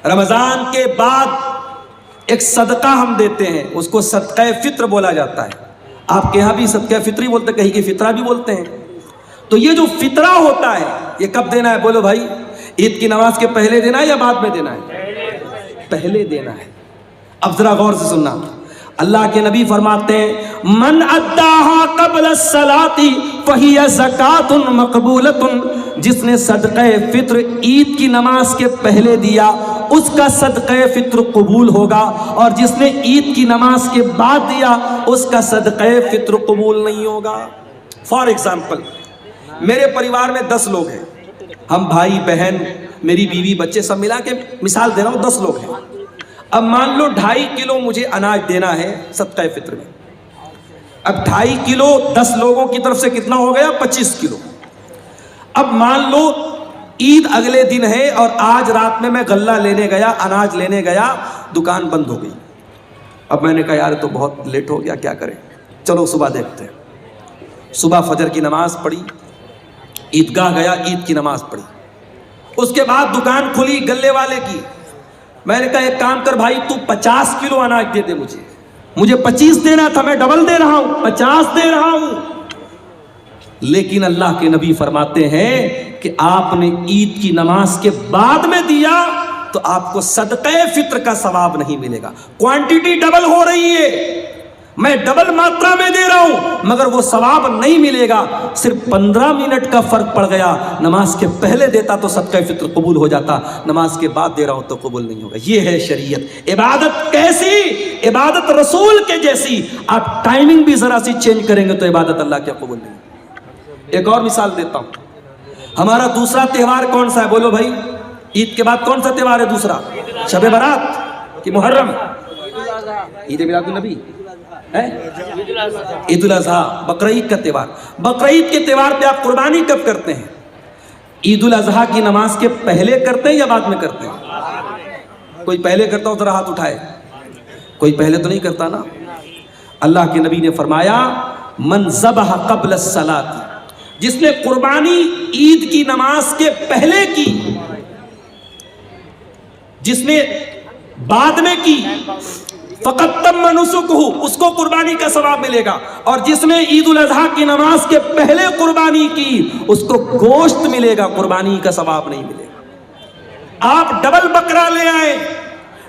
رمضان کے بعد ایک صدقہ ہم دیتے ہیں، اس کو صدقہ فطر بولا جاتا ہے۔ آپ کے یہاں بھی صدقہ فطری بولتے ہیں، کہیں کی فطرہ بھی بولتے ہیں۔ تو یہ جو فطرہ ہوتا ہے یہ کب دینا ہے؟ بولو بھائی، عید کی نماز کے پہلے دینا ہے یا بعد میں دینا ہے؟ پہلے دینا ہے۔ اب ذرا غور سے سننا، اللہ کے نبی فرماتے ہیں من اداہا قبل الصلاۃ فہی زکات مقبولۃ، جس نے صدقہ فطر عید کی نماز کے پہلے دیا اس کا صدقہ فطر قبول ہوگا، اور جس نے عید کی نماز کے بعد دیا اس کا صدقہ فطر قبول نہیں ہوگا۔ فار ایگزامپل، میرے پریوار میں 10 لوگ ہیں، ہم بھائی بہن میری بیوی بچے سب ملا کے مثال دے رہا ہوں 10 لوگ ہیں۔ اب مان لو 2.5 کلو مجھے اناج دینا ہے صدقہ فطر میں۔ اب 2.5 کلو 10 لوگوں کی طرف سے کتنا ہو گیا؟ 25 کلو۔ اب مان لو عید اگلے دن ہے اور آج رات میں غلہ لینے گیا، اناج لینے گیا، دکان بند ہو گئی۔ اب میں نے کہا یار تو بہت لیٹ ہو گیا، کیا کریں، چلو صبح دیکھتے ہیں۔ صبح فجر کی نماز پڑھی، عیدگاہ گیا، عید کی نماز پڑھی، اس کے بعد دکان کھلی غلے والے کی۔ میں نے کہا ایک کام کر بھائی، تو 50 کلو اناج دے دے، مجھے 25 دینا تھا، میں ڈبل دے رہا ہوں، 50 دے رہا ہوں۔ لیکن اللہ کے نبی فرماتے ہیں کہ آپ نے عید کی نماز کے بعد میں دیا تو آپ کو صدقہ فطر کا ثواب نہیں ملے گا۔ کوانٹٹی ڈبل ہو رہی ہے، میں ڈبل ماترا میں دے رہا ہوں، مگر وہ ثواب نہیں ملے گا۔ صرف 15 منٹ کا فرق پڑ گیا، نماز کے پہلے دیتا تو صدقہ فطر قبول ہو جاتا، نماز کے بعد دے رہا ہوں تو قبول نہیں ہوگا۔ یہ ہے شریعت۔ عبادت کیسی؟ عبادت رسول کے جیسی۔ آپ ٹائمنگ بھی ذرا سی چینج کریں گے تو عبادت اللہ کے قبول نہیں ہوگی۔ ایک اور مثال دیتا ہوں، ہمارا دوسرا تہوار کون سا ہے؟ بولو بھائی، عید کے بعد کون سا تہوار ہے دوسرا؟ شب برات کہ محرم؟ عید میلاد النبی، عید الاضحیٰ، بقرعید کا تہوار۔ بقرعید کے تہوار پہ آپ قربانی کب کرتے ہیں؟ عید الاضحیٰ کی نماز کے پہلے کرتے ہیں یا بعد میں کرتے ہیں؟ کوئی پہلے کرتا ہو ذرا ہاتھ اٹھائے، کوئی پہلے تو نہیں کرتا نا۔ اللہ کے نبی نے فرمایا من ذبح قبل الصلاۃ، جس نے قربانی عید کی نماز کے پہلے کی، جس نے بعد میں کی، فقط تم نسکہ، اس کو قربانی کا ثواب ملے گا، اور جس نے عید الاضحیٰ کی نماز کے پہلے قربانی کی اس کو گوشت ملے گا، قربانی کا ثواب نہیں ملے گا۔ آپ ڈبل بکرا لے آئے،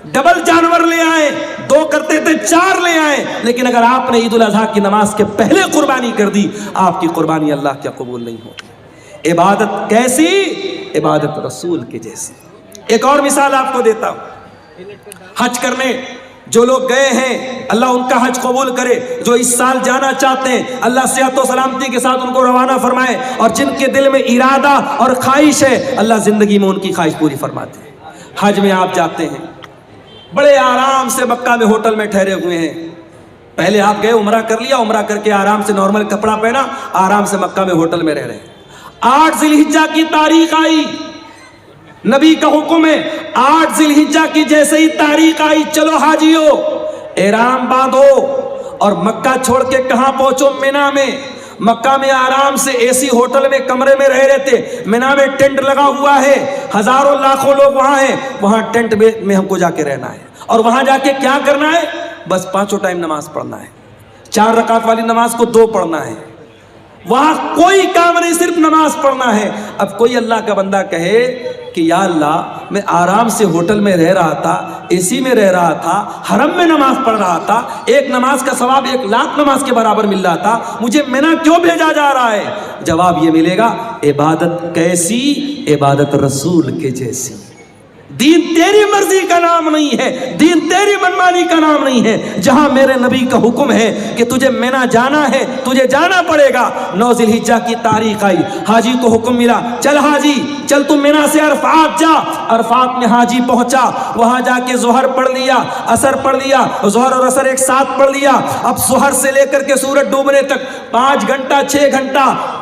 ڈبل جانور لے آئے، 2 کرتے تھے 4 لے آئے، لیکن اگر آپ نے عید الاضحیٰ کی نماز کے پہلے قربانی کر دی آپ کی قربانی اللہ کے قبول نہیں ہوگی۔ عبادت کیسی؟ عبادت رسول کے جیسی۔ ایک اور مثال آپ کو دیتا ہوں، حج کرنے جو لوگ گئے ہیں اللہ ان کا حج قبول کرے، جو اس سال جانا چاہتے ہیں اللہ صحت و سلامتی کے ساتھ ان کو روانہ فرمائے، اور جن کے دل میں ارادہ اور خواہش ہے اللہ زندگی میں ان کی خواہش پوری فرماتے ہیں۔ حج میں آپ جاتے ہیں، بڑے آرام سے مکہ میں ہوٹل میں ٹھہرے ہوئے ہیں، پہلے آپ گئے عمرہ کر لیا، عمرہ کر کے آرام سے نارمل کپڑا پہنا، آرام سے مکہ میں ہوٹل میں رہ رہے ہیں۔ 8 ذی الحجہ کی تاریخ آئی، نبی کا حکم ہے 8 ذی الحجہ کی جیسے ہی تاریخ آئی چلو حاجیو احرام باندھو، اور مکہ چھوڑ کے کہاں پہنچو؟ مینا میں۔ مکہ میں آرام سے اے سی ہوٹل میں کمرے میں رہ رہے تھے، مینا میں ٹینٹ لگا ہوا ہے، ہزاروں لاکھوں لوگ وہاں ہیں، وہاں ٹینٹ میں ہم کو جا کے رہنا ہے، اور وہاں جا کے کیا کرنا ہے؟ بس 5 ٹائم نماز پڑھنا ہے، 4 رکعت والی نماز کو 2 پڑھنا ہے، وہاں کوئی کام نہیں، صرف نماز پڑھنا ہے۔ اب کوئی اللہ کا بندہ کہے کہ یا اللہ میں آرام سے ہوٹل میں رہ رہا تھا، اے سی میں رہ رہا تھا، حرم میں نماز پڑھ رہا تھا، ایک نماز کا ثواب 1,00,000 نماز کے برابر مل رہا تھا، مجھے مینا کیوں بھیجا جا رہا ہے؟ جواب یہ ملے گا عبادت کیسی؟ عبادت رسول کے جیسی۔ دین تیری مرضی کا نام نہیں ہے، دین تیری منمانی کا نام نہیں ہے۔ جہاں میرے نبی کا حکم ہے کہ تجھے مینا جانا ہے تجھے جانا پڑے گا۔ 9 ذی الحجہ کی تاریخ آئی، حاجی کو حکم ملا چل حاجی چل تم مینا سے عرفات جا۔ عرفات میں حاجی پہنچا، وہاں جا کے ظہر پڑھ لیا، عصر پڑھ لیا، ظہر اور عصر ایک ساتھ پڑھ لیا۔ اب ظہر سے لے کر کے سورج ڈوبنے تک 5 گھنٹہ 6 گھنٹہ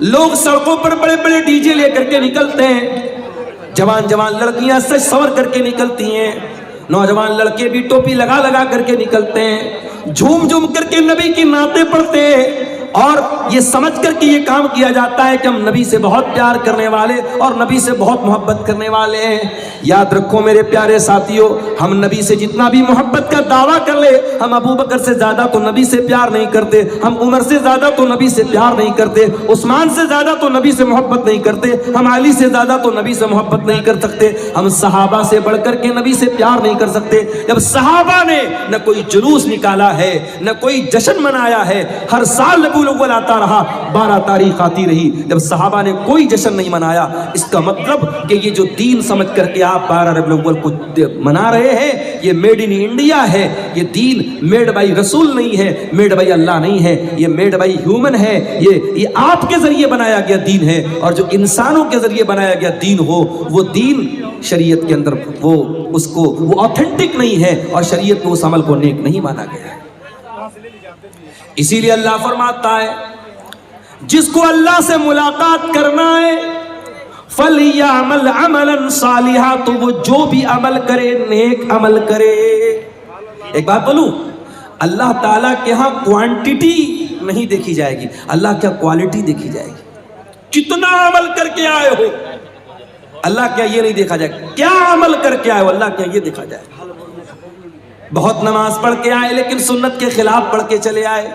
لوگ سڑکوں پر بڑے بڑے ڈی جے لے کر کے نکلتے ہیں، جوان جوان لڑکیاں سج سور کر کے نکلتی ہیں، نوجوان لڑکے بھی ٹوپی لگا لگا کر کے نکلتے ہیں، جھوم جھوم کر کے نبی کی نعتیں پڑھتے ہیں، اور یہ سمجھ کر کے یہ کام کیا جاتا ہے کہ ہم نبی سے بہت پیار کرنے والے اور نبی سے بہت محبت کرنے والے ہیں۔ یاد رکھو میرے پیارے ساتھیوں، ہم نبی سے جتنا بھی محبت کا دعویٰ کر لے، ہم ابو بکر سے زیادہ تو نبی سے پیار نہیں کرتے، ہم عمر سے زیادہ تو نبی سے پیار نہیں کرتے، عثمان سے زیادہ تو نبی سے محبت نہیں کرتے، ہم علی سے زیادہ تو نبی سے محبت نہیں کر سکتے، ہم صحابہ سے بڑھ کر کے نبی سے پیار نہیں کر سکتے۔ جب صحابہ نے نہ کوئی جلوس نکالا ہے، نہ کوئی جشن منایا ہے، ہر سال ربیع الاول آتا رہا، 12 تاریخ آتی رہی، جب صحابہ نے کوئی جشن نہیں منایا، اس کا مطلب کہ یہ جو دین سمجھ کر کے آپ 12 ربیع الاول کو منا رہے ہیں، یہ میڈ ان انڈیا ہے، یہ دین میڈ بائی رسول نہیں ہے، میڈ بائی اللہ نہیں ہے، یہ میڈ بائی ہیومن ہے، یہ آپ کے ذریعے بنایا گیا دین ہے، اور جو انسانوں کے ذریعے بنایا گیا دین ہو، وہ دین شریعت کے اندر وہ آتھینٹک نہیں ہے، اور شریعت میں اس عمل کو نیک نہیں مانا گیا ہے۔ اسی لیے اللہ فرماتا ہے جس کو اللہ سے ملاقات کرنا ہے فَلْيَعْمَلْ عَمَلًا صَالِحًا، تو وہ جو بھی عمل کرے نیک عمل کرے۔ ایک بات بولوں، اللہ تعالیٰ کے ہاں کوانٹیٹی نہیں دیکھی جائے گی، اللہ کیا کوالٹی دیکھی جائے گی۔ کتنا عمل کر کے آئے ہو، اللہ کیا یہ نہیں دیکھا جائے گا، کیا عمل کر کے آئے ہو، اللہ کیا یہ دیکھا جائے گا۔ بہت نماز پڑھ کے آئے لیکن سنت کے خلاف پڑھ کے چلے آئے۔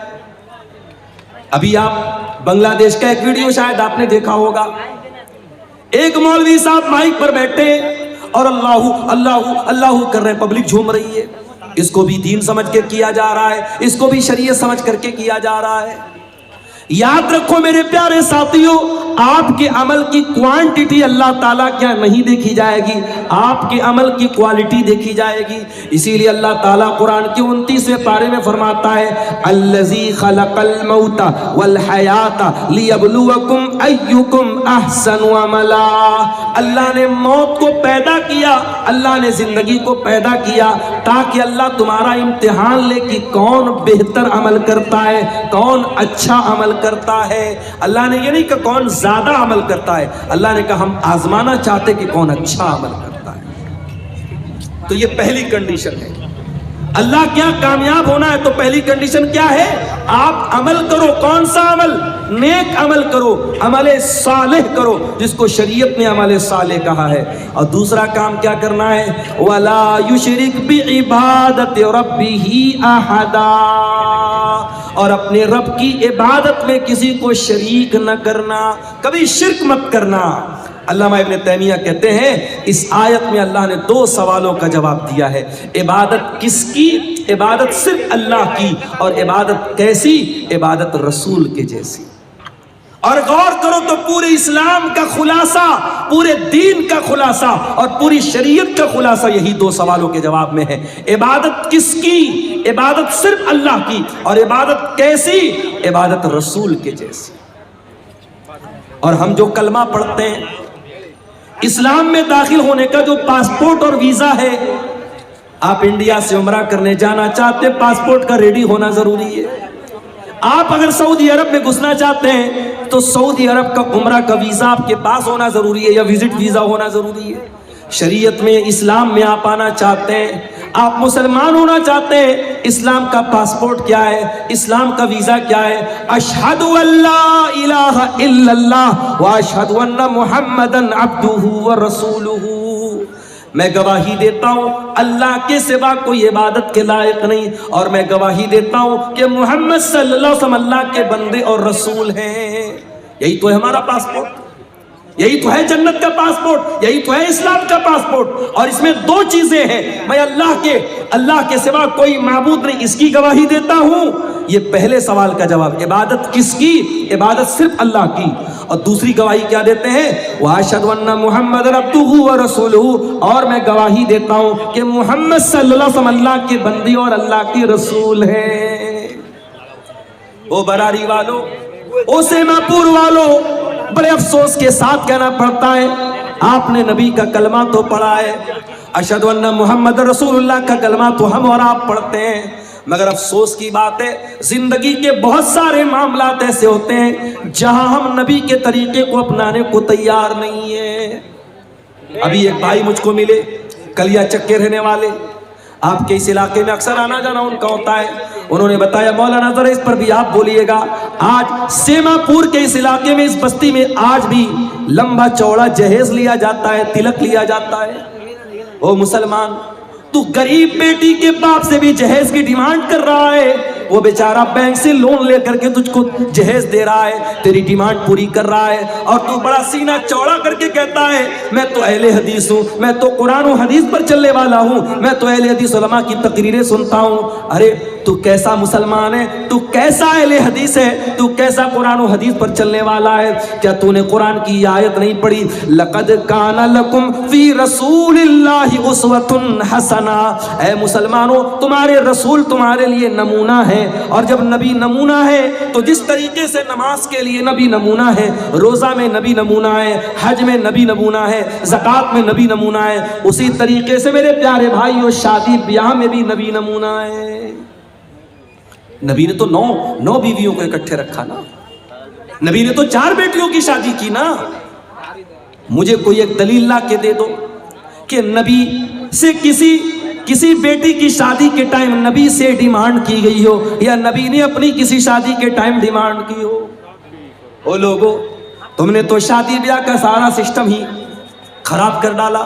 ابھی آپ بنگلہ دیش کا ایک ویڈیو شاید آپ نے دیکھا ہوگا، ایک مولوی صاحب مائک پر بیٹھے اور اللہ اللہ اللہ کر رہے ہیں، پبلک جھوم رہی ہے، اس کو بھی دین سمجھ کے کیا جا رہا ہے، اس کو بھی شریعت سمجھ کر کے کیا جا رہا ہے۔ یاد رکھو میرے پیارے ساتھیوں، آپ کے عمل کی کوانٹیٹی اللہ تعالیٰ کیا نہیں دیکھی جائے گی، آپ کے عمل کی کوالٹی دیکھی جائے گی۔ اسی لیے اللہ تعالیٰ قرآن کے 29ویں پارے میں فرماتا ہے الذی خلق الموت والحیات لیبلوکم ایکم احسن عملا، اللہ نے موت کو پیدا کیا، اللہ نے زندگی کو پیدا کیا تاکہ اللہ تمہارا امتحان لے کہ کون بہتر عمل کرتا ہے، کون اچھا عمل کرتا ہے۔ اللہ نے یہ نہیں کہ کون زیادہ عمل کرتا ہے، اللہ نے کہا ہم آزمانا چاہتے کہ کون اچھا عمل کرتا ہے۔ تو یہ پہلی کنڈیشن ہے، اللہ کیا کامیاب ہونا ہے تو پہلی کنڈیشن کیا ہے، آپ عمل کرو، کون سا عمل، نیک عمل کرو، عمل صالح کرو، جس کو شریعت نے عمل صالح کہا ہے۔ اور دوسرا کام کیا کرنا ہے، وَلَا يُشْرِكْ بِعِبَادَةِ رَبِّهِ أَحَدًا، اور اپنے رب کی عبادت میں کسی کو شریک نہ کرنا، کبھی شرک مت کرنا۔ علامہ ابن تیمیہ کہتے ہیں اس آیت میں اللہ نے 2 سوالوں کا جواب دیا ہے، عبادت کس کی، عبادت صرف اللہ کی، اور عبادت کیسی، عبادت رسول کے جیسی۔ اور غور کرو تو پورے اسلام کا خلاصہ، پورے دین کا خلاصہ اور پوری شریعت کا خلاصہ یہی 2 سوالوں کے جواب میں ہے، عبادت کس کی، عبادت صرف اللہ کی، اور عبادت کیسی، عبادت رسول کے جیسی۔ اور ہم جو کلمہ پڑھتے ہیں، اسلام میں داخل ہونے کا جو پاسپورٹ اور ویزا ہے، آپ انڈیا سے عمرہ کرنے جانا چاہتے ہیں، پاسپورٹ کا ریڈی ہونا ضروری ہے۔ آپ اگر سعودی عرب میں گھسنا چاہتے ہیں تو سعودی عرب کا عمرہ کا ویزا آپ کے پاس ہونا ضروری ہے، یا وزٹ ویزا ہونا ضروری ہے۔ شریعت میں، اسلام میں آپ آنا چاہتے ہیں، آپ مسلمان ہونا چاہتے ہیں، اسلام کا پاسپورٹ کیا ہے، اسلام کا ویزا کیا ہے، اشہد ان لا الہ الا اللہ واشہد ان محمدًا عبدہ ورسولہ، میں گواہی دیتا ہوں اللہ کے سوا کوئی عبادت کے لائق نہیں، اور میں گواہی دیتا ہوں کہ محمد صلی اللہ علیہ وسلم اللہ کے بندے اور رسول ہیں۔ یہی تو ہے ہمارا پاسپورٹ، یہی تو ہے جنت کا پاسپورٹ، یہی تو ہے اسلام کا پاسپورٹ۔ اور اس میں 2 چیزیں ہیں، میں اللہ کے سوا کوئی معبود نہیں، اس کی گواہی دیتا ہوں۔ یہ پہلے سوال کا جواب، عبادت کس کی، عبادت صرف اللہ کی۔ اور دوسری گواہی کیا دیتے ہیں، وَأَشْهَدُ أَنَّ مُحَمَّدًا عَبْدُهُ وَرَسُولُهُ، اور میں گواہی دیتا ہوں کہ محمد صلی اللہ علیہ وسلم اللہ کے بندے اور اللہ کے رسول ہیں۔ او براری والو، او سیما پور والو، بڑے افسوس کے ساتھ کہنا پڑتا ہے، آپ نے نبی کا کلمہ تو پڑھا ہے، اشہد ان محمد رسول اللہ کا کلمہ تو ہم اور آپ پڑھتے ہیں، مگر افسوس کی بات ہے زندگی کے بہت سارے معاملات ایسے ہوتے ہیں جہاں ہم نبی کے طریقے کو اپنانے کو تیار نہیں ہیں. ابھی ایک بھائی مجھ کو ملے کلیا چک کے رہنے والے, آپ کے اس علاقے میں اکثر آنا جانا ان کا ہوتا ہے. انہوں نے بتایا مولانا ذرا اس پر بھی آپ بولیے گا, آج سیما پور کے اس علاقے میں اس بستی میں آج بھی لمبا چوڑا جہیز لیا جاتا ہے, تلک لیا جاتا ہے. او مسلمان, تو غریب بیٹی کے باپ سے بھی جہیز کی ڈیمانڈ کر رہا ہے, وہ بیچارہ بینک سے لون لے کر کے تجھ کو جہیز دے رہا ہے, تیری ڈیمانڈ پوری کر رہا ہے, اور تو بڑا سینہ چوڑا کر کے کہتا ہے میں تو اہل حدیث ہوں, میں تو قرآن و حدیث پر چلنے والا ہوں, میں تو اہل حدیث علماء کی تقریریں سنتا ہوں. ارے تو کیسا مسلمان ہے, تو کیسا اہل حدیث ہے, تو کیسا قرآن و حدیث پر چلنے والا ہے؟ کیا تو نے قرآن کی آیت نہیں پڑھی, لقد کان لکم فی رسول اللہ اسوۃ حسنہ؟ اے مسلمانوں, تمہارے رسول تمہارے لیے نمونہ ہے, اور جب نبی نمونہ ہے تو جس طریقے سے نماز کے لیے نبی نمونہ ہے, روزہ میں نبی نمونہ ہے, حج میں نبی نمونہ ہے, زکوٰۃ میں نبی نمونہ ہے, اسی طریقے سے میرے پیارے بھائیو شادی بیاہ میں بھی نبی نمونہ ہے. نبی نے تو نو بیویوں کو اکٹھے رکھا نا, نبی نے تو 4 بیٹیوں کی شادی کی نا. مجھے کوئی ایک دلیل لا کے دے دو کہ نبی سے کسی بیٹی کی شادی کے ٹائم نبی سے ڈیمانڈ کی گئی ہو, یا نبی نے اپنی کسی شادی کے ٹائم ڈیمانڈ کی ہو. او لوگو, تم نے تو شادی بیاہ کا سارا سسٹم ہی خراب کر ڈالا.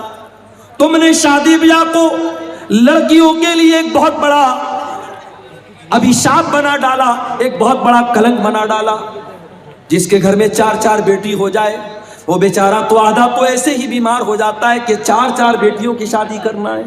تم نے شادی بیاہ کو لڑکیوں کے لیے ایک بہت بڑا ابھیشاپ بنا ڈالا, ایک بہت بڑا کلنک بنا ڈالا. جس کے گھر میں 4 بیٹی ہو جائے وہ بیچارہ تو آدھا تو ایسے ہی بیمار ہو جاتا ہے کہ 4 بیٹیوں کی شادی کرنا ہے.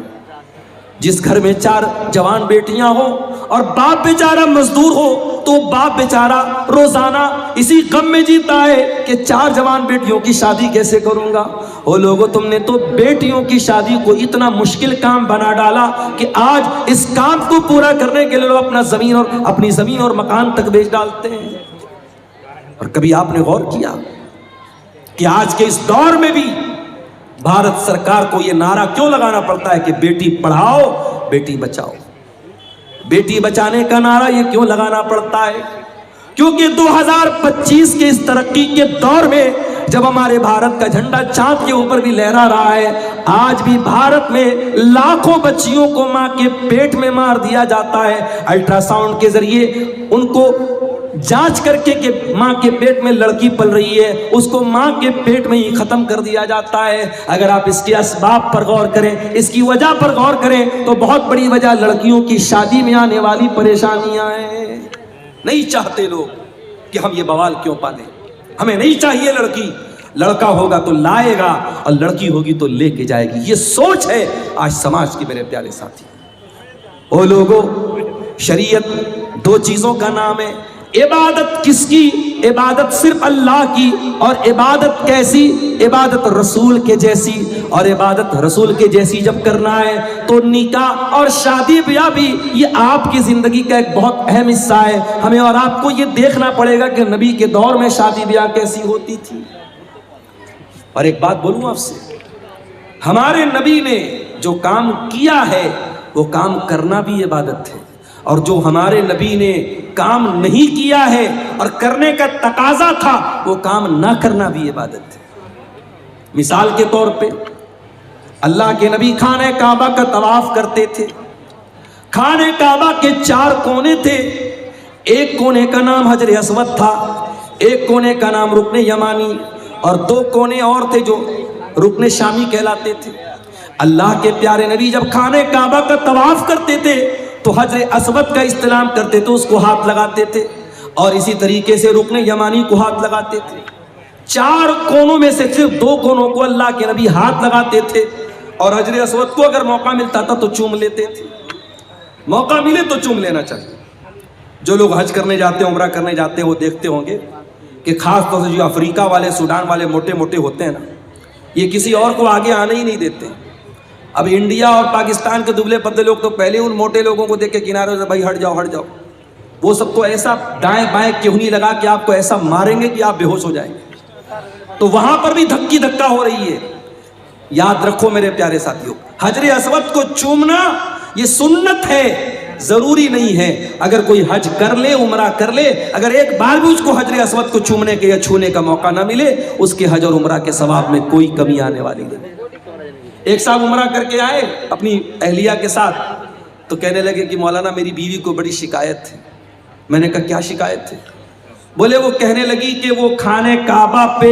جس گھر میں 4 جوان بیٹیاں ہو اور باپ بیچارہ مزدور ہو تو باپ بیچارہ روزانہ اسی غم میں جیتا ہے کہ 4 جوان بیٹیوں کی شادی کیسے کروں گا. او لوگو, تم نے تو بیٹیوں کی شادی کو اتنا مشکل کام بنا ڈالا کہ آج اس کام کو پورا کرنے کے لیے لوگ اپنی زمین اور مکان تک بیچ ڈالتے ہیں. اور کبھی آپ نے غور کیا کہ آج کے اس دور میں بھی بھارت سرکار کو یہ نعرہ کیوں لگانا پڑتا ہے کہ بیٹی پڑھاؤ بیٹی بچاؤ؟ بیٹی بچانے کا نعرہ یہ کیوں لگانا پڑتا ہے؟ کیونکہ 2025 کے اس ترقی کے دور میں جب ہمارے بھارت کا جھنڈا چاند کے اوپر بھی لہرا رہا ہے, آج بھی بھارت میں لاکھوں بچیوں کو ماں کے پیٹ میں مار دیا جاتا ہے. الٹرا ساؤنڈ کے ذریعے ان کو جانچ کر کے کہ ماں کے پیٹ میں لڑکی پل رہی ہے, اس کو ماں کے پیٹ میں ہی ختم کر دیا جاتا ہے. اگر آپ اس کے اسباب پر غور کریں, اس کی وجہ پر غور کریں, تو بہت بڑی وجہ لڑکیوں کی شادی میں آنے والی پریشانیاں ہیں. نہیں چاہتے لوگ کہ ہم یہ بوال کیوں پالیں, ہمیں نہیں چاہیے لڑکی, لڑکا ہوگا تو لائے گا اور لڑکی ہوگی تو لے کے جائے گی. یہ سوچ ہے آج سماج کی میرے پیارے ساتھی. او لوگو, شریعت 2 چیزوں کا نام ہے. عبادت کس کی؟ عبادت صرف اللہ کی. اور عبادت کیسی؟ عبادت رسول کے جیسی. اور عبادت رسول کے جیسی جب کرنا ہے تو نکاح اور شادی بیاہ بھی یہ آپ کی زندگی کا ایک بہت اہم حصہ ہے. ہمیں اور آپ کو یہ دیکھنا پڑے گا کہ نبی کے دور میں شادی بیاہ کیسی ہوتی تھی. اور ایک بات بولوں آپ سے, ہمارے نبی نے جو کام کیا ہے وہ کام کرنا بھی عبادت ہے, اور جو ہمارے نبی نے کام نہیں کیا ہے اور کرنے کا تقاضا تھا وہ کام نہ کرنا بھی عبادت ہے. مثال کے طور پہ اللہ کے نبی خانہ کعبہ کا طواف کرتے تھے. خانہ کعبہ کے 4 کونے تھے. ایک کونے کا نام حجر اسود تھا, ایک کونے کا نام رکن یمانی, اور 2 کونے اور تھے جو رکن شامی کہلاتے تھے. اللہ کے پیارے نبی جب خانہ کعبہ کا طواف کرتے تھے تو حجر اسود کا استلام کرتے تھے, اس کو ہاتھ لگاتے تھے, اور اسی طریقے سے رکن یمانی کو ہاتھ لگاتے تھے. 4 کونوں میں سے صرف 2 کونوں کو اللہ کے نبی ہاتھ لگاتے تھے, اور حجر اسود کو اگر موقع ملتا تھا تو چوم لیتے تھے. موقع ملے تو چوم لینا چاہیے. جو لوگ حج کرنے جاتے ہیں, عمرہ کرنے جاتے ہیں, وہ دیکھتے ہوں گے کہ خاص طور سے جو افریقہ والے, سوڈان والے موٹے موٹے ہوتے ہیں نا, یہ کسی اور کو آگے آنے ہی نہیں دیتے. اب انڈیا اور پاکستان کے دبلے پتلے لوگ تو پہلے ان موٹے لوگوں کو دیکھ کے کنارے سے بھائی ہٹ جاؤ ہٹ جاؤ. وہ سب تو ایسا دائیں بائیں کہنی لگا کہ آپ کو ایسا ماریں گے کہ آپ بے ہوش ہو جائیں گے. تو وہاں پر بھی دھکی دھکا ہو رہی ہے. یاد رکھو میرے پیارے ساتھیوں, حجر اسود کو چومنا یہ سنت ہے, ضروری نہیں ہے اگر کوئی حج کر لے عمرہ کر لے اگر ایک بار بھی اس کو حجر اسود کو چومنے کے یا چھونے کا موقع نہ ملے اس کے حج اور عمرہ کے ثواب میں کوئی کمی آنے والی نہیں۔ ایک صاحب عمرہ کر کے آئے اپنی اہلیہ کے ساتھ تو کہنے لگے کہ مولانا میری بیوی کو بڑی شکایت تھی۔ میں نے کہا کیا شکایت تھی؟ بولے وہ کہنے لگی کہ وہ خانے کعبہ پہ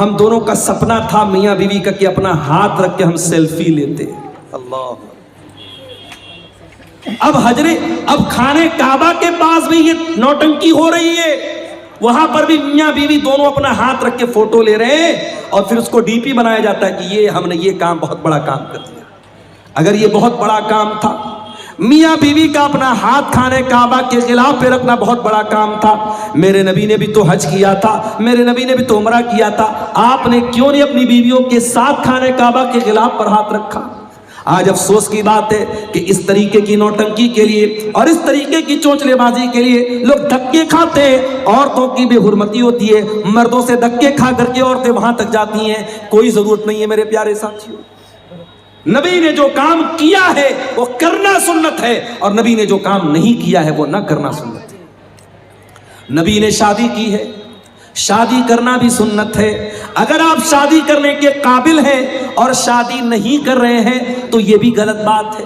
ہم دونوں کا سپنا تھا میاں بیوی کا کہ اپنا ہاتھ رکھ کے ہم سیلفی لیتے۔ اللہ، اب خانے کعبہ کے پاس بھی یہ نوٹنکی ہو رہی ہے، وہاں پر بھی میاں بیوی دونوں اپنا ہاتھ رکھ کے فوٹو لے رہے ہیں اور پھر اس کو ڈی پی بنایا جاتا ہے کہ یہ ہم نے یہ کام بہت بڑا کام کر دیا۔ اگر یہ بہت بڑا کام تھا، میاں بیوی کا اپنا ہاتھ خانے کعبہ کے خلاف پہ رکھنا بہت بڑا کام تھا، میرے نبی نے بھی تو حج کیا تھا، میرے نبی نے بھی تو عمرہ کیا تھا، آپ نے کیوں نہیں اپنی بیویوں کے ساتھ خانے کعبہ کے خلاف پر ہاتھ رکھا؟ آج افسوس کی بات ہے کہ اس طریقے کی نوٹنکی کے لیے اور اس طریقے کی چونچلے بازی کے لیے لوگ دھکے کھاتے ہیں۔ عورتوں کی بے حرمتی ہوتی ہے، مردوں سے دھکے کھا کر کے عورتیں وہاں تک جاتی ہیں، کوئی ضرورت نہیں ہے میرے پیارے ساتھیوں۔ نبی نے جو کام کیا ہے وہ کرنا سنت ہے اور نبی نے جو کام نہیں کیا ہے وہ نہ کرنا سنت ہے۔ نبی نے شادی کی ہے، شادی کرنا بھی سنت ہے۔ اگر آپ شادی کرنے کے قابل ہیں اور شادی نہیں کر رہے ہیں تو یہ بھی غلط بات ہے۔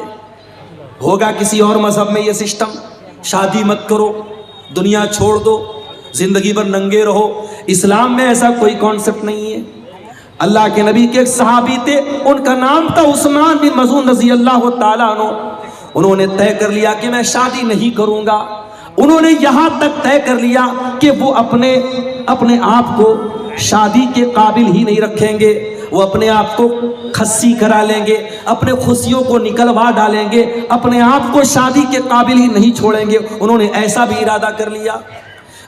ہوگا کسی اور مذہب میں یہ سسٹم، شادی مت کرو، دنیا چھوڑ دو، زندگی بھر ننگے رہو۔ اسلام میں ایسا کوئی کانسیپٹ نہیں ہے۔ اللہ کے نبی کے ایک صحابی تھے، ان کا نام تھا عثمان بن مظعون رضی اللہ تعالیٰ عنہ۔ انہوں نے طے کر لیا کہ میں شادی نہیں کروں گا۔ انہوں نے یہاں تک طے کر لیا کہ وہ اپنے آپ کو شادی کے قابل ہی نہیں رکھیں گے، وہ اپنے آپ کو خصی کرا لیں گے، اپنے خوشیوں کو نکلوا ڈالیں گے، اپنے آپ کو شادی کے قابل ہی نہیں چھوڑیں گے۔ انہوں نے ایسا بھی ارادہ کر لیا۔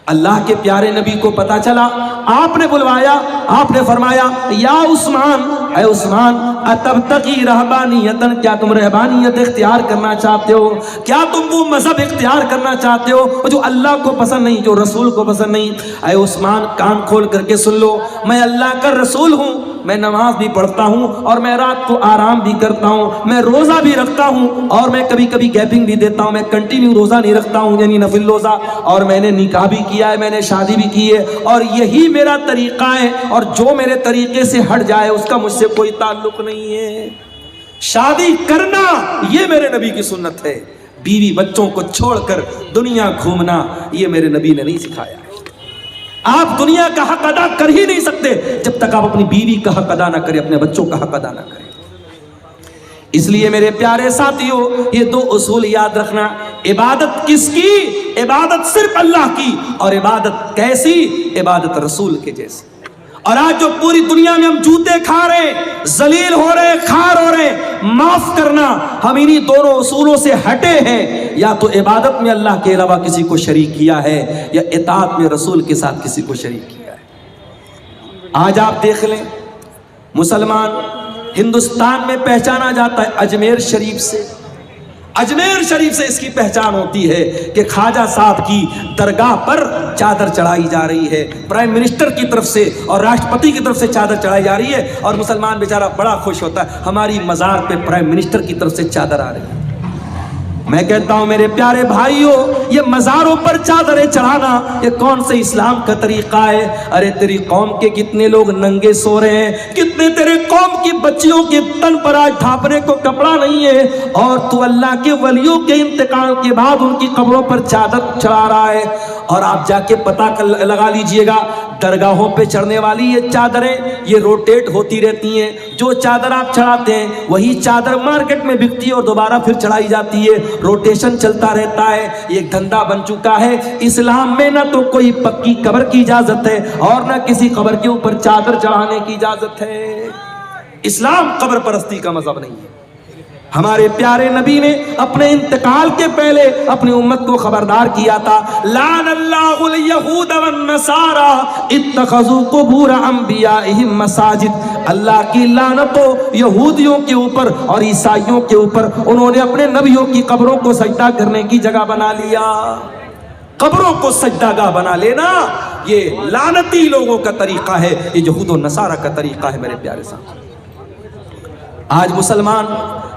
اللہ کے پیارے نبی کو پتا چلا، آپ نے بلوایا، آپ نے فرمایا یا عثمان، اے عثمان اتبتغی رہبانیتن، کیا تم رہبانیت اختیار کرنا چاہتے ہو؟ کیا تم وہ مذہب اختیار کرنا چاہتے ہو جو اللہ کو پسند نہیں، جو رسول کو پسند نہیں؟ اے عثمان کان کھول کر کے سن لو، میں اللہ کا رسول ہوں، میں نماز بھی پڑھتا ہوں اور میں رات کو آرام بھی کرتا ہوں، میں روزہ بھی رکھتا ہوں اور میں کبھی کبھی گیپنگ بھی دیتا ہوں، میں کنٹینیو روزہ نہیں رکھتا ہوں یعنی نفل روزہ، اور میں نے نکاح بھی کیا ہے، میں نے شادی بھی کی ہے اور یہی میرا طریقہ ہے، اور جو میرے طریقے سے ہٹ جائے اس کا مجھ سے کوئی تعلق نہیں ہے۔ شادی کرنا یہ میرے نبی کی سنت ہے، بیوی بچوں کو چھوڑ کر دنیا گھومنا یہ میرے نبی نے نہیں سکھایا۔ آپ دنیا کا حق ادا کر ہی نہیں سکتے جب تک آپ اپنی بیوی کا حق ادا نہ کریں، اپنے بچوں کا حق ادا نہ کریں۔ اس لیے میرے پیارے ساتھیوں، یہ دو اصول یاد رکھنا، عبادت کس کی؟ عبادت صرف اللہ کی، اور عبادت کیسی؟ عبادت رسول کے جیسی۔ اور آج جو پوری دنیا میں ہم جوتے کھا رہے ہیں، ذلیل ہو رہے ہیں، خار ہو رہے ہیں، معاف کرنا، ہم انہی دونوں اصولوں سے ہٹے ہیں۔ یا تو عبادت میں اللہ کے علاوہ کسی کو شریک کیا ہے، یا اطاعت میں رسول کے ساتھ کسی کو شریک کیا ہے۔ آج آپ دیکھ لیں، مسلمان ہندوستان میں پہچانا جاتا ہے اجمیر شریف سے۔ اجمیر شریف سے اس کی پہچان ہوتی ہے کہ خواجہ صاحب کی درگاہ پر چادر چڑھائی جا رہی ہے، پرائم منسٹر کی طرف سے اور راشٹرپتی کی طرف سے چادر چڑھائی جا رہی ہے، اور مسلمان بیچارہ بڑا خوش ہوتا ہے ہماری مزار پہ پرائم منسٹر کی طرف سے چادر آ رہی ہے۔ میں کہتا ہوں میرے پیارے بھائیوں، یہ مزاروں پر چادریں چڑھانا یہ کون سے اسلام کا طریقہ ہے؟ ارے تیری قوم کے کتنے لوگ ننگے سو رہے ہیں، کتنے تیرے قوم کی بچیوں کے تن پر آج ڈھانپنے کو کپڑا نہیں ہے، اور تو اللہ کے ولیوں کے انتقال کے بعد ان کی قبروں پر چادر چڑھا رہا ہے۔ اور آپ جا کے پتہ لگا لیجئے گا، درگاہوں پہ چڑھنے والی یہ چادریں یہ روٹیٹ ہوتی رہتی ہیں، جو چادر آپ چڑھاتے ہیں وہی چادر مارکیٹ میں بکتی ہے اور دوبارہ پھر چڑھائی جاتی ہے، روٹیشن چلتا رہتا ہے، یہ ایک دھندا بن چکا ہے۔ اسلام میں نہ تو کوئی پکی قبر کی اجازت ہے اور نہ کسی قبر کے اوپر چادر چڑھانے کی اجازت ہے۔ اسلام قبر پرستی کا مذہب نہیں ہے۔ ہمارے پیارے نبی نے اپنے انتقال کے پہلے اپنی امت کو خبردار کیا تھا، لعن اللہ الیہود والنصارى اتخذوا قبور انبیائہم مساجد۔ اللہ کی لعنت ہو یہودیوں کے اوپر اور عیسائیوں کے اوپر، انہوں نے اپنے نبیوں کی قبروں کو سجدہ کرنے کی جگہ بنا لیا۔ قبروں کو سجدہ گاہ بنا لینا یہ لعنتی لوگوں کا طریقہ ہے، یہ یہود و نصارہ کا طریقہ ہے۔ میرے پیارے ساتھ، آج مسلمان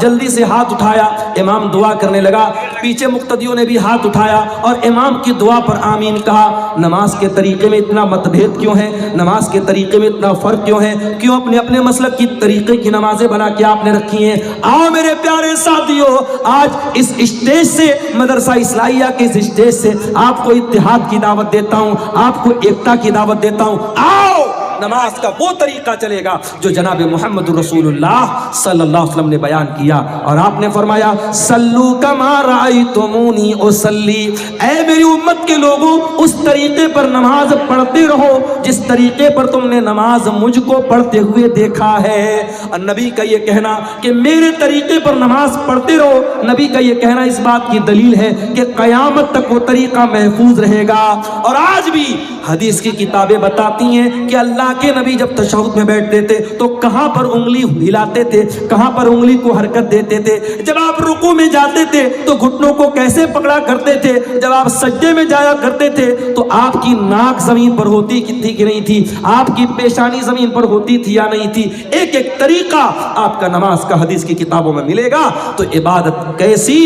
جلدی سے ہاتھ اٹھایا، امام دعا کرنے لگا، پیچھے مقتدیوں نے بھی ہاتھ اٹھایا اور امام کی دعا پر آمین کہا۔ نماز کے طریقے میں اتنا متبھید کیوں ہے؟ نماز کے طریقے میں اتنا فرق کیوں ہے؟ کیوں اپنے اپنے مسلک کی طریقے کی نمازیں بنا کے آپ نے رکھی ہیں؟ آؤ میرے پیارے ساتھیو، آج اس اسٹیج سے، مدرسہ اصلاحیہ کے اس اسٹیج سے آپ کو اتحاد کی دعوت دیتا ہوں، آپ کو ایکتا کی دعوت دیتا ہوں۔ آؤ، نماز کا وہ طریقہ چلے گا جو جناب محمد رسول اللہ صلی اللہ علیہ وسلم نے بیان کیا، اور آپ نے فرمایا صلو کما رأیتمونی اصلی، اے میری امت کے لوگوں اس طریقے پر نماز پڑھتے رہو جس طریقے پر تم نے نماز مجھ کو پڑھتے ہوئے دیکھا ہے۔ اور نبی کا یہ کہنا کہ میرے طریقے پر نماز پڑھتے رہو، نبی کا یہ کہنا اس بات کی دلیل ہے کہ قیامت تک وہ طریقہ محفوظ رہے گا۔ اور آج بھی حدیث کی کتابیں بتاتی ہیں کہ اللہ کے نبی جب تشہد میں بیٹھتے تھے تو کہاں پر انگلی ہلاتے تھے، کہاں پر انگلی کو حرکت دیتے تھے، جب آپ رکوع میں جاتے تھے تو گھٹنوں کو کیسے پکڑا کرتے تھے، جب آپ سجدے میں جایا کرتے تھے تو آپ کی ناک زمین پر ہوتی تھی کہ نہیں تھی، آپ کی پیشانی زمین پر ہوتی تھی یا نہیں تھی، ایک ایک طریقہ آپ کا نماز کا حدیث کی کتابوں میں ملے گا۔ تو عبادت کیسی؟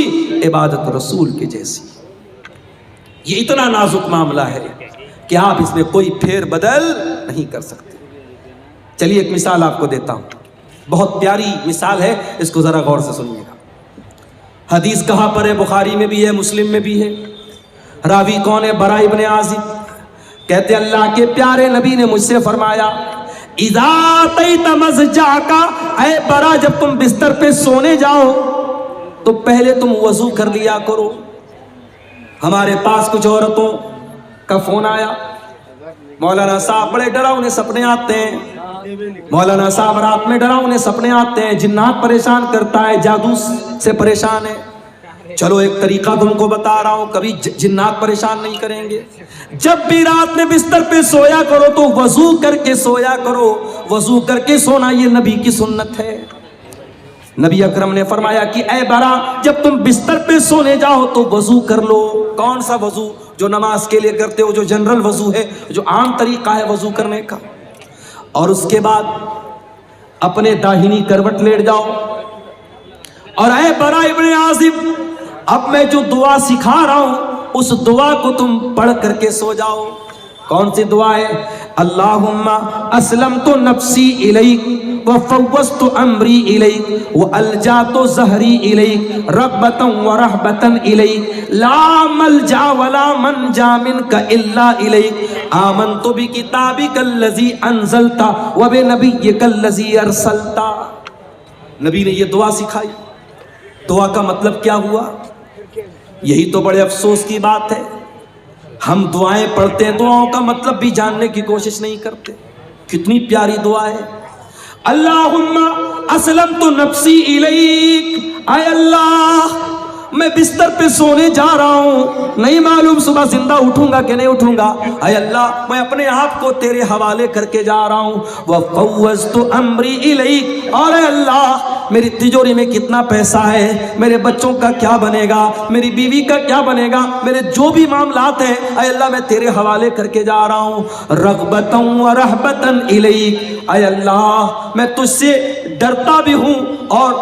عبادت رسول کے جیسی۔ یہ اتنا نازک معاملہ ہے کہ آپ اس میں کوئی پھیر بدل نہیں کر سکتے۔ چلیے ایک مثال آپ کو دیتا ہوں، بہت پیاری مثال ہے، اس کو ذرا غور سے سنیے گا۔ حدیث کہاں پر ہے؟ بخاری میں بھی ہے، مسلم میں بھی ہے۔ راوی کون ہے؟ برا ابن عازب کہتے اللہ کے پیارے نبی نے مجھ سے فرمایا اذا اتیت مضجعک، اے برا جب تم بستر پہ سونے جاؤ تو پہلے تم وضو کر لیا کرو۔ ہمارے پاس کچھ عورتوں کا فون آیا، مولانا صاحب بڑے ڈراؤنے سپنے آتے ہیں، مولانا صاحب رات میں ڈراؤنے سپنے آتے ہیں، جنات پریشان کرتا ہے، جادو سے پریشان ہے۔ چلو ایک طریقہ تم کو بتا رہا ہوں، کبھی جنات پریشان نہیں کریں گے۔ جب بھی رات میں بستر پہ سویا کرو تو وضو کر کے سویا کرو، وضو کر کے سونا یہ نبی کی سنت ہے۔ نبی اکرم نے فرمایا کہ اے برا جب تم بستر پہ سونے جاؤ تو وضو کر لو۔ کون سا وضو؟ جو نماز کے لیے کرتے ہو، جو جنرل وضو ہے، جو عام طریقہ ہے وضو کرنے کا۔ اور اس کے بعد اپنے داہنی کروٹ لیٹ جاؤ، اور اے برا ابن عازب اب میں جو دعا سکھا رہا ہوں اس دعا کو تم پڑھ کر کے سو جاؤ۔ کون سی دعا ہے؟ اللہم اسلمت نفسی الیک وفوضت امری الیک والجات ظہری الیک رغبتا ورہبتا الیک لا ملجا ولا منجا منک الا الیک آمنت بکتابک الذی انزلت وبنبیک الذی ارسلت۔ نبی نے یہ دعا سکھائی۔ دعا کا مطلب کیا ہوا؟ یہی تو بڑے افسوس کی بات ہے، ہم دعائیں پڑھتے ہیں، دعاؤں کا مطلب بھی جاننے کی کوشش نہیں کرتے۔ کتنی پیاری دعا ہے، اللہم اسلمت نفسی الیک، اے اللہ میں بستر پہ سونے جا رہا ہوں، نہیں معلوم صبح زندہ اٹھوں گا کہ نہیں اٹھوں گا، اے اللہ میں اپنے آپ کو تیرے حوالے کر کے جا رہا ہوں۔ وفوضت امری الیک، اور اے اللہ میری تجوری میں کتنا پیسہ ہے، میرے بچوں کا کیا بنے گا، میری بیوی کا کیا بنے گا، میرے جو بھی معاملات ہیں اے اللہ میں تیرے حوالے کر کے جا رہا ہوں۔ رغبتا ورہبتا الیک، اے اللہ میں تجھ سے ڈرتا بھی ہوں اور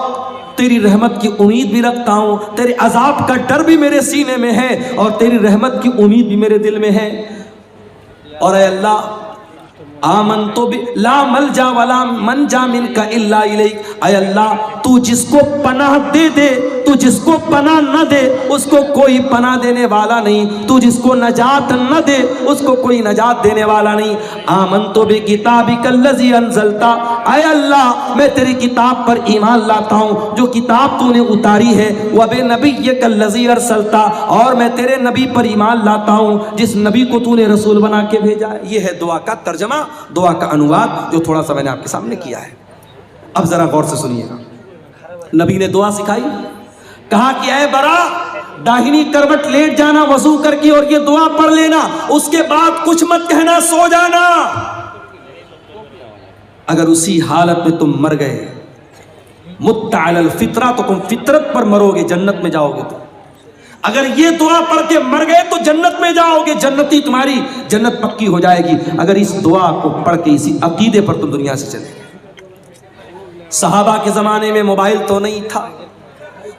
تیری رحمت کی امید بھی رکھتا ہوں، تیرے عذاب کا ڈر بھی میرے سینے میں ہے اور تیری رحمت کی امید بھی میرے دل میں ہے۔ اور اے اللہ آمنتو لا ملجا ولا منجا منک الا الیک، اے اللہ تو جس کو پناہ دے دے، تو جس کو پناہ نہ دے اس کو کوئی پناہ دینے والا نہیں، تو جس کو نجات نہ دے اس کو کوئی نجات دینے والا نہیں۔ آمنتو بکتابک الذی انزلت، اے اللہ میں تیری کتاب پر ایمان لاتا ہوں جو کتاب تو نے اتاری ہے، وبنبیک الذی ارسلت، اور میں تیرے نبی پر ایمان لاتا ہوں جس نبی کو تو نے رسول بنا کے بھیجا ہے۔ یہ ہے دعا کا ترجمہ، دعا کا انواد جو تھوڑا سا میں نے آپ کے سامنے کیا ہے۔ اب ذرا غور سے سنیے گا، نبی نے دعا سکھائی، کہا کہ اے برا داہنی کروٹ لیٹ جانا وضو کر کے اور یہ دعا پڑھ لینا، اس کے بعد کچھ مت کہنا، سو جانا۔ اگر اسی حالت میں تم مر گئے مت علی الفطرہ تو تم فطرت پر مرو گے، جنت میں جاؤ گے۔ تو اگر یہ دعا پڑھ کے مر گئے تو جنت میں جاؤ گے، جنتی تمہاری جنت پکی ہو جائے گی اگر اس دعا کو پڑھ کے اسی عقیدے پر تم دنیا سے چلے گئے۔ صحابہ کے زمانے میں موبائل تو نہیں تھا،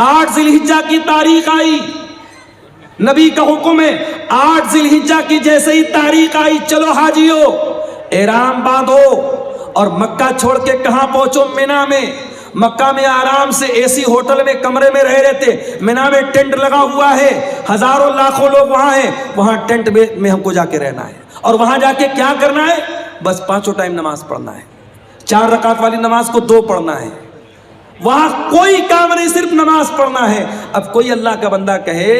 8 ذیلحجہ کی تاریخ آئی, نبی کا حکم ہے 8 ذیلحجہ کی جیسے ہی تاریخ آئی, چلو حاجیو احرام باندھو اور مکہ چھوڑ کے کہاں پہنچو؟ مینا میں. مکہ میں آرام سے اے سی ہوٹل میں کمرے میں رہ رہے تھے. مینا میں ٹینٹ لگا ہوا ہے, ہزاروں لاکھوں لوگ وہاں ہیں. وہاں ٹینٹ میں ہم کو جا کے رہنا ہے, اور وہاں جا کے کیا کرنا ہے؟ بس 5 ٹائم نماز پڑھنا ہے. 4 رکعت والی نماز کو 2 پڑھنا ہے. وہاں کوئی کام نہیں, صرف نماز پڑھنا ہے. اب کوئی اللہ کا بندہ کہے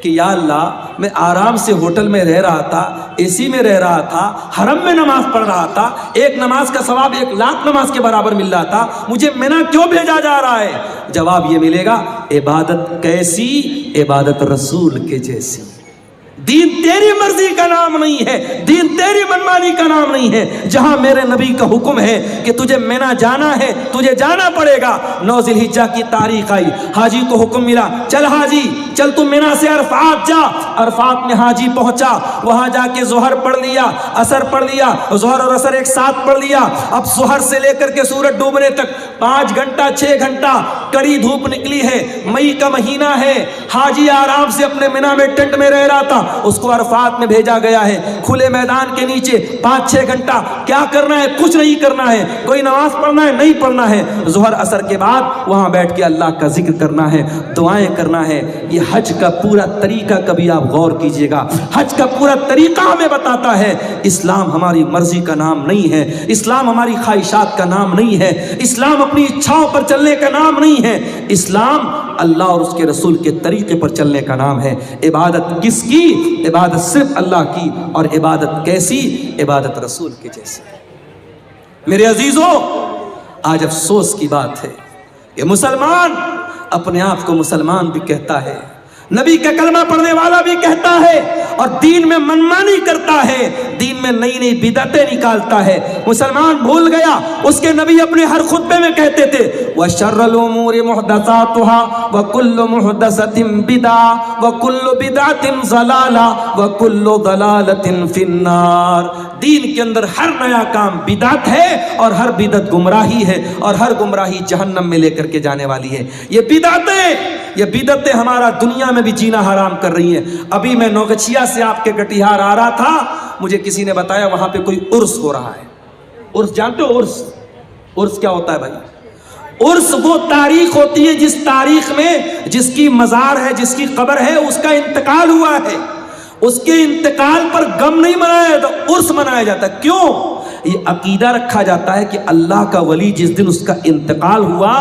کہ یا اللہ میں آرام سے ہوٹل میں رہ رہا تھا, اے سی میں رہ رہا تھا, حرم میں نماز پڑھ رہا تھا, ایک نماز کا ثواب 1 لاکھ نماز کے برابر مل رہا تھا, مجھے مینا کیوں بھیجا جا رہا ہے؟ جواب یہ ملے گا, عبادت کیسی؟ عبادت رسول کے جیسی. دین تیری مرضی کا نام نہیں ہے, دین تیری منمانی کا نام نہیں ہے. جہاں میرے نبی کا حکم ہے کہ تجھے مینا جانا ہے, تجھے جانا پڑے گا. 9 ذیلحجہ کی تاریخ آئی, حاجی کو حکم ملا, چل حاجی چل تو مینا سے عرفات جا. عرفات میں حاجی پہنچا, وہاں جا کے ظہر پڑھ لیا, عصر پڑھ لیا, ظہر اور عصر ایک ساتھ پڑھ لیا. اب ظہر سے لے کر کے سورج ڈوبنے تک 5 گھنٹہ 6 گھنٹہ کڑی دھوپ نکلی ہے, مئی کا مہینہ ہے. حاجی آرام سے اپنے مینا میں ٹینٹ میں رہ رہا تھا, اس کو عرفات میں بھیجا گیا ہے, کھلے میدان کے نیچے 5-6 گھنٹہ کیا کرنا ہے؟ کچھ نہیں کرنا ہے. کوئی نماز پڑھنا ہے؟ نہیں پڑھنا ہے. ظہر عصر کے بعد وہاں بیٹھ کے اللہ کا ذکر کرنا ہے, دعائیں کرنا ہے. یہ حج کا پورا طریقہ کبھی آپ غور کیجئے گا, حج کا پورا طریقہ ہمیں بتاتا ہے. اسلام ہماری مرضی کا نام نہیں ہے, اسلام ہماری خواہشات کا نام نہیں ہے, اسلام اپنی اچھاؤں پر چلنے کا نام نہیں ہے. اسلام اللہ اور اس کے رسول کے طریقے پر چلنے کا نام ہے. عبادت کس کی؟ عبادت صرف اللہ کی. اور عبادت کیسی؟ عبادت رسول کے جیسی. میرے عزیزوں, آج افسوس کی بات ہے کہ مسلمان اپنے آپ کو مسلمان بھی کہتا ہے, نبی کا کلمہ پڑھنے والا بھی کہتا ہے, اور دین میں منمانی کرتا ہے, دین میں نئی نئی بدعتیں نکالتا ہے. مسلمان بھول گیا, اس کے نبی اپنے ہر خطبے میں کہتے تھے وَشَرَّ الْأُمُورِ مُحْدَثَاتُهَا وَكُلُّ مُحْدَثَةٍ بِدْعَةٌ وَكُلُّ بِدْعَةٍ ضَلَالَةٌ وَكُلُّ ضَلَالَةٍ فِي النَّارِ. دین کے اندر ہر نیا کام بدعت ہے, اور ہر بدعت گمراہی ہے, اور ہر گمراہی جہنم میں لے کر کے جانے والی ہے. یہ بدعتیں ہمارا دنیا میں بھی جینا حرام کر رہی ہیں. ابھی میں نوگچھیا سے آپ کے کٹیہار آ رہا تھا, مجھے کسی نے بتایا وہاں پہ کوئی عرس ہو رہا ہے. عرس جانتے ہو؟ عرس کیا ہوتا ہے بھائی؟ عرس وہ تاریخ ہوتی ہے جس تاریخ میں جس کی مزار ہے, جس کی قبر ہے, اس کا انتقال ہوا ہے. اس کے انتقال پر غم نہیں منایا جاتا, عرس منایا جاتا ہے. کیوں؟ یہ عقیدہ رکھا جاتا ہے کہ اللہ کا ولی جس دن اس کا انتقال ہوا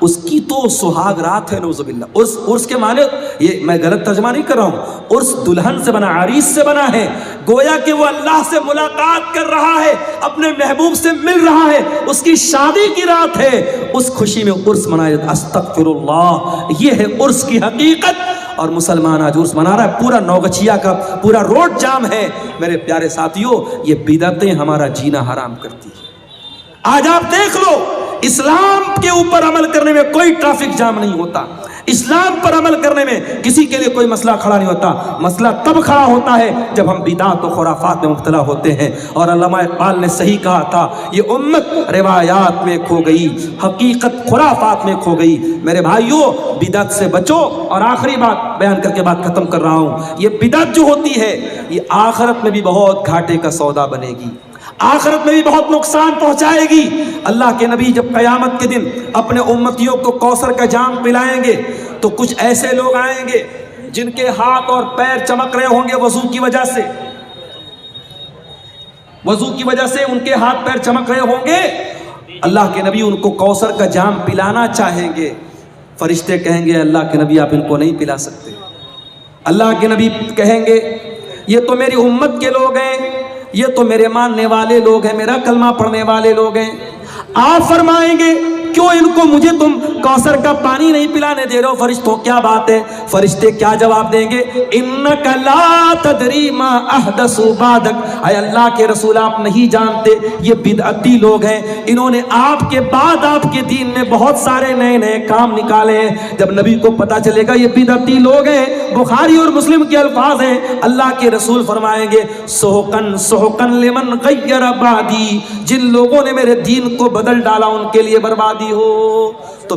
اس کی تو سہاگ رات ہے. نعوذ باللہ. عرس کے معنی, یہ میں غلط ترجمہ نہیں کر رہا ہوں, عرس دلہن سے بنا, عریس سے بنا ہے. گویا کہ وہ اللہ سے ملاقات کر رہا ہے, اپنے محبوب سے مل رہا ہے, اس کی شادی کی رات ہے, اس خوشی میں عرس منایا جاتا ہے. استغفر اللہ, یہ ہے عرس کی حقیقت. اور مسلمان آج عرس منا رہا ہے, پورا نوگچھیا کا پورا روڈ جام ہے. میرے پیارے ساتھیوں, یہ بدعتیں ہمارا جینا حرام کرتی ہیں. آج آپ دیکھ لو, اسلام کے اوپر عمل کرنے میں کوئی ٹریفک جام نہیں ہوتا, اسلام پر عمل کرنے میں کسی کے لیے کوئی مسئلہ کھڑا نہیں ہوتا. مسئلہ تب کھڑا ہوتا ہے جب ہم بدعات و خرافات میں مبتلا ہوتے ہیں. اور علامہ اقبال نے صحیح کہا تھا, یہ امت روایات میں کھو گئی, حقیقت خرافات میں کھو گئی. میرے بھائیوں, بدعت سے بچو. اور آخری بات بیان کر کے بات ختم کر رہا ہوں, یہ بدعت جو ہوتی ہے یہ آخرت میں بھی بہت گھاٹے کا سودا بنے گی, آخرت میں بھی بہت نقصان پہنچائے گی. اللہ کے نبی جب قیامت کے دن اپنے امتیوں کو کوثر کا جام پلائیں گے تو کچھ ایسے لوگ آئیں گے جن کے ہاتھ اور پیر چمک رہے ہوں گے وضو کی وجہ سے, وضو کی وجہ سے ان کے ہاتھ پیر چمک رہے ہوں گے. اللہ کے نبی ان کو کوثر کا جام پلانا چاہیں گے. فرشتے کہیں گے اللہ کے نبی آپ ان کو نہیں پلا سکتے. اللہ کے نبی کہیں گے یہ تو میری امت کے لوگ ہیں, یہ تو میرے ماننے والے لوگ ہیں, میرا کلمہ پڑھنے والے لوگ ہیں. آپ فرمائیں گے کیوں ان کو مجھے تم کوثر کا پانی نہیں پلانے دے رہے ہو فرشتوں, کیا بات ہے؟ فرشتے کیا جواب دیں گے؟ انک لا تدری ما احدثوا بعدک, اے اللہ کے رسول آپ نہیں جانتے یہ بدعتی لوگ ہیں, انہوں نے آپ کے بعد آپ کے دین میں بہت سارے نئے نئے کام نکالے ہیں. جب نبی کو پتا چلے گا یہ بدعتی لوگ ہیں, بخاری اور مسلم کے الفاظ ہیں, اللہ کے رسول فرمائیں گے سحقن سحقن لمن غیر بعدی, جن لوگوں نے میرے دین کو بدل ڈالا ان کے لیے بربادی ہو. تو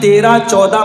13, 14,